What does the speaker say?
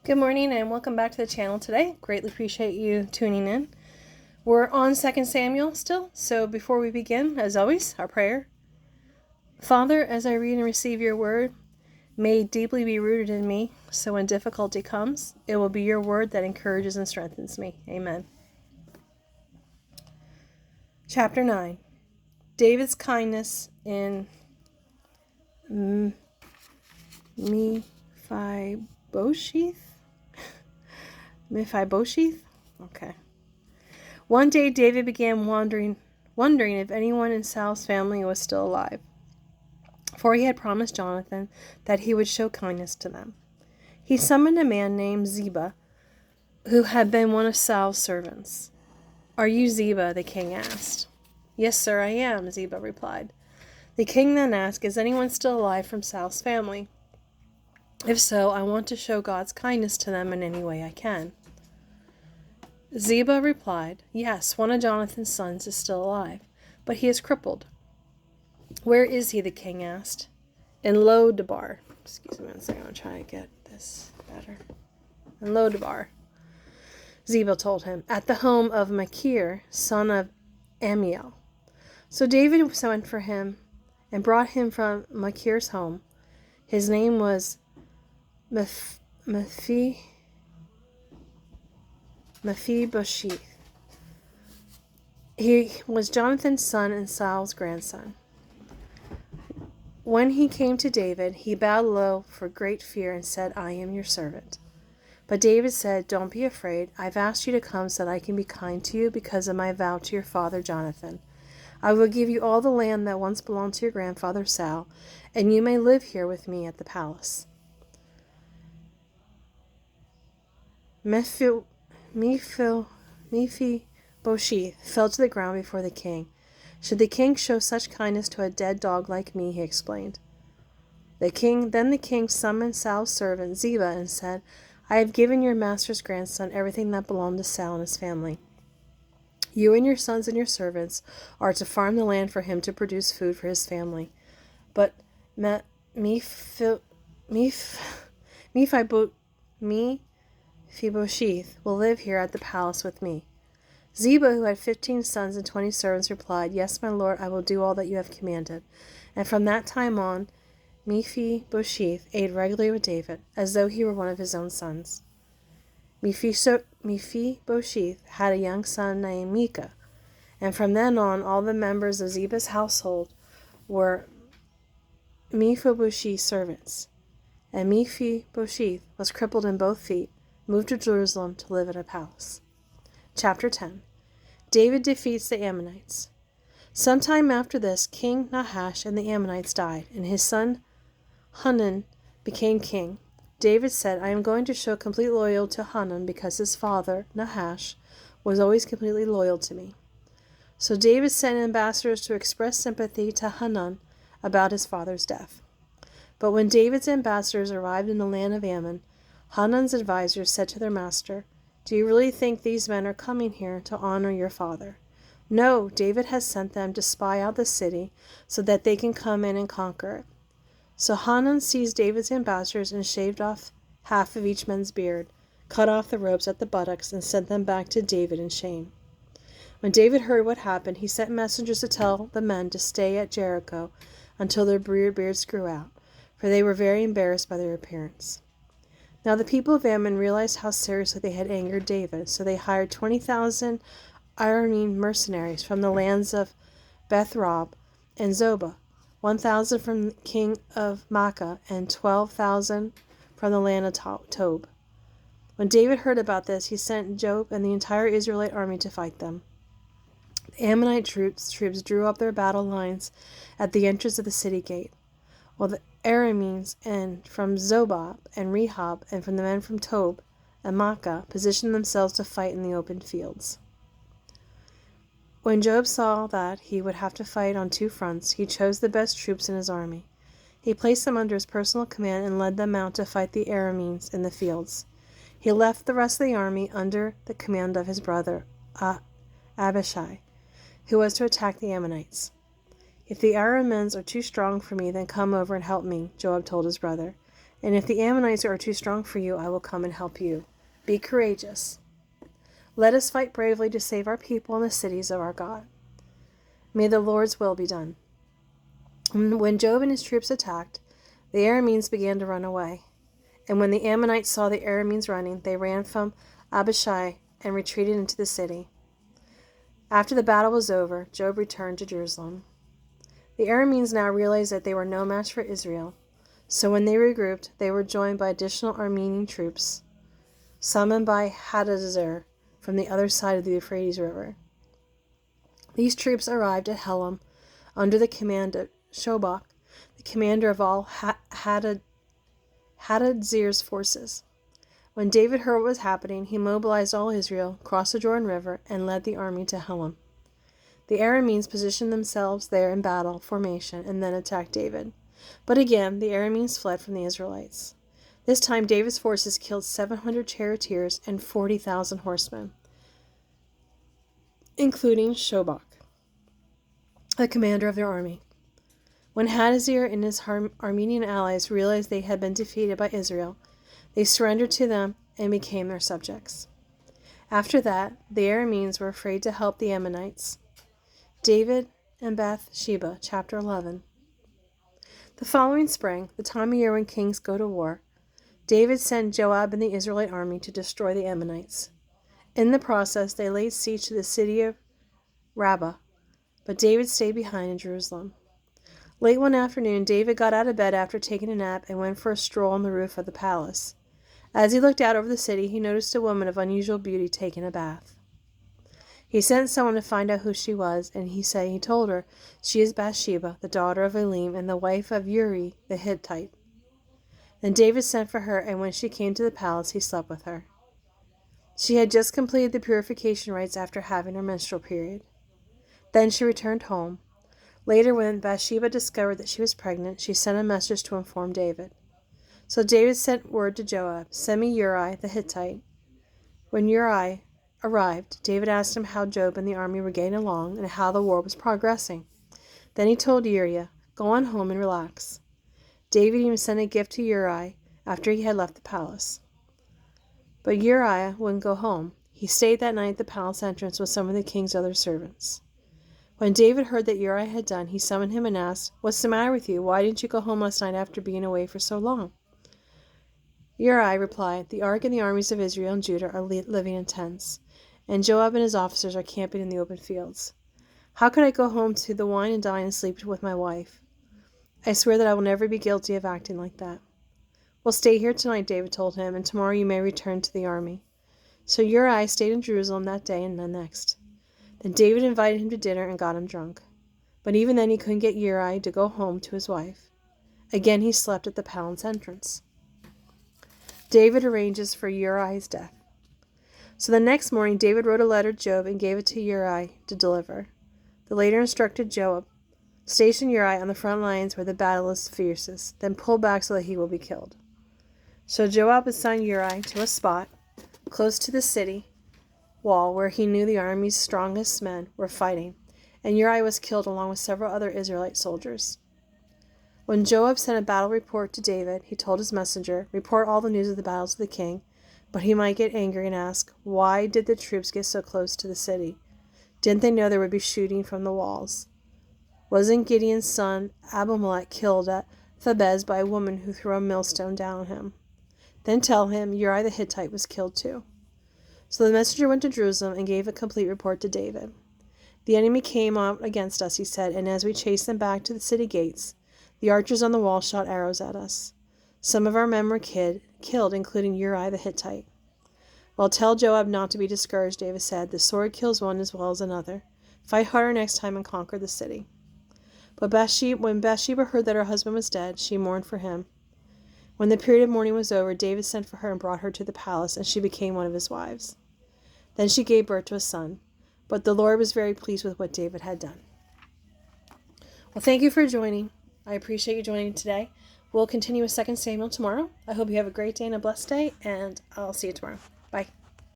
Good morning and welcome back to the channel today. Greatly appreciate you tuning in. We're on 2 Samuel still, so before we begin, as always, our prayer. Father, as I read and receive your word, may it deeply be rooted in me, so when difficulty comes, it will be your word that encourages and strengthens me. Amen. Chapter 9. David's kindness in Mephibosheth? Mephibosheth? Okay. One day David began wondering if anyone in Saul's family was still alive, for he had promised Jonathan that he would show kindness to them. He summoned a man named Ziba, who had been one of Saul's servants. "Are you Ziba?" the king asked. "Yes, sir, I am," Ziba replied. The king then asked, "Is anyone still alive from Saul's family? If so, I want to show God's kindness to them in any way I can." Ziba replied, "Yes, one of Jonathan's sons is still alive, but he is crippled." "Where is he?" the king asked. "In Lodabar." Excuse me one second, I'll try to get this better. "In Lodabar," Ziba told him, "at the home of Machir, son of Ammiel." So David sent for him and brought him from Machir's home. His name was Mephibosheth. He was Jonathan's son and Saul's grandson. When he came to David, he bowed low for great fear and said, "I am your servant." But David said, "Don't be afraid. I've asked you to come so that I can be kind to you because of my vow to your father Jonathan. I will give you all the land that once belonged to your grandfather Saul, and you may live here with me at the palace." Mephibosheth fell to the ground before the king. "Should the king show such kindness to a dead dog like me?" he explained. Then the king summoned Saul's servant Ziba and said, "I have given your master's grandson everything that belonged to Saul and his family. You and your sons and your servants are to farm the land for him to produce food for his family. But Mephibosheth will live here at the palace with me." Ziba, who had 15 sons and 20 servants, replied, "Yes, my lord, I will do all that you have commanded." And from that time on, Mephibosheth ate regularly with David, as though he were one of his own sons. Mephibosheth had a young son named Micah, and from then on all the members of Ziba's household were Mephibosheth's servants. And Mephibosheth was crippled in both feet, moved to Jerusalem to live in a palace. Chapter 10. David defeats the Ammonites. Sometime after this, King Nahash and the Ammonites died, and his son Hanun became king. David said, "I am going to show complete loyalty to Hanun because his father, Nahash, was always completely loyal to me." So David sent ambassadors to express sympathy to Hanun about his father's death. But when David's ambassadors arrived in the land of Ammon, Hanun's advisors said to their master, "Do you really think these men are coming here to honor your father?" "No, David has sent them to spy out the city so that they can come in and conquer it." So Hanun seized David's ambassadors and shaved off half of each man's beard, cut off the robes at the buttocks, and sent them back to David in shame. When David heard what happened, he sent messengers to tell the men to stay at Jericho until their beards grew out, for they were very embarrassed by their appearance. Now the people of Ammon realized how seriously they had angered David, so they hired 20,000 Aramean mercenaries from the lands of Beth-Rob and Zobah, 1,000 from the king of Maacah, and 12,000 from the land of Tob. When David heard about this, he sent Joab and the entire Israelite army to fight them. The Ammonite troops drew up their battle lines at the entrance of the city gate, while the Arameans and from Zobah and Rehob and from the men from Tob and Maacah positioned themselves to fight in the open fields. When Joab saw that he would have to fight on two fronts, he chose the best troops in his army. He placed them under his personal command and led them out to fight the Arameans in the fields. He left the rest of the army under the command of his brother Abishai, who was to attack the Ammonites. "If the Arameans are too strong for me, then come over and help me," Joab told his brother. And if the Ammonites are too strong for you, I will come and help you. Be courageous. Let us fight bravely to save our people and the cities of our God. May the Lord's will be done." When Joab and his troops attacked, the Arameans began to run away. And when the Ammonites saw the Arameans running, they ran from Abishai and retreated into the city. After the battle was over, Joab returned to Jerusalem. The Arameans now realized that they were no match for Israel. So when they regrouped, they were joined by additional Aramean troops, summoned by Hadadezer from the other side of the Euphrates River. These troops arrived at Helam under the command of Shobach, the commander of all Hadadezer's forces. When David heard what was happening, he mobilized all Israel, crossed the Jordan River, and led the army to Helam. The Arameans positioned themselves there in battle formation and then attacked David. But again, the Arameans fled from the Israelites. This time, David's forces killed 700 charioteers and 40,000 horsemen, including Shobach, the commander of their army. When Hadadezer and his Aramean allies realized they had been defeated by Israel, they surrendered to them and became their subjects. After that, the Arameans were afraid to help the Ammonites. David and Bethsheba, chapter 11. The following spring, the time of year when kings go to war, David sent Joab and the Israelite army to destroy the Ammonites. In the process, they laid siege to the city of Rabbah, but David stayed behind in Jerusalem. Late one afternoon, David got out of bed after taking a nap and went for a stroll on the roof of the palace. As he looked out over the city, he noticed a woman of unusual beauty taking a bath. He sent someone to find out who she was, and he told her, "She is Bathsheba, the daughter of Elim, and the wife of Uriah the Hittite." Then David sent for her, and when she came to the palace, he slept with her. She had just completed the purification rites after having her menstrual period. Then she returned home. Later, when Bathsheba discovered that she was pregnant, she sent a message to inform David. So David sent word to Joab, "Send me Uriah the Hittite." When Uriah arrived, David asked him how Joab and the army were getting along and how the war was progressing. Then he told Uriah, "Go on home and relax." David even sent a gift to Uriah after he had left the palace. But Uriah wouldn't go home. He stayed that night at the palace entrance with some of the king's other servants. When David heard that Uriah had done, he summoned him and asked, "What's the matter with you? Why didn't you go home last night after being away for so long?" Uriah replied, "The ark and the armies of Israel and Judah are living in tents, and Joab and his officers are camping in the open fields. How could I go home to the wine and dine and sleep with my wife? I swear that I will never be guilty of acting like that." "Well, stay here tonight," David told him, "and tomorrow you may return to the army." So Uriah stayed in Jerusalem that day and the next. Then David invited him to dinner and got him drunk. But even then he couldn't get Uriah to go home to his wife. Again he slept at the palace entrance. David arranges for Uriah's death. So the next morning David wrote a letter to Joab and gave it to Uriah to deliver. The letter instructed Joab, "Station Uriah on the front lines where the battle is fiercest, then pull back so that he will be killed." So Joab assigned Uriah to a spot close to the city wall where he knew the army's strongest men were fighting, and Uriah was killed along with several other Israelite soldiers. When Joab sent a battle report to David, he told his messenger, "Report all the news of the battles to the king," but he might get angry and ask, "Why did the troops get so close to the city? Didn't they know there would be shooting from the walls? Wasn't Gideon's son Abimelech killed at Thebez by a woman who threw a millstone down on him? Then tell him Uriah the Hittite was killed too." So the messenger went to Jerusalem and gave a complete report to David. "The enemy came out against us," he said, "and as we chased them back to the city gates, the archers on the wall shot arrows at us. Some of our men were killed, including Uriah the Hittite." "Well, tell Joab not to be discouraged," David said. "The sword kills one as well as another. Fight harder next time and conquer the city." But when Bathsheba heard that her husband was dead, she mourned for him. When the period of mourning was over, David sent for her and brought her to the palace, and she became one of his wives. Then she gave birth to a son. But the Lord was very pleased with what David had done. Well, thank you for joining. I appreciate you joining today. We'll continue with 2 Samuel tomorrow. I hope you have a great day and a blessed day, and I'll see you tomorrow. Bye.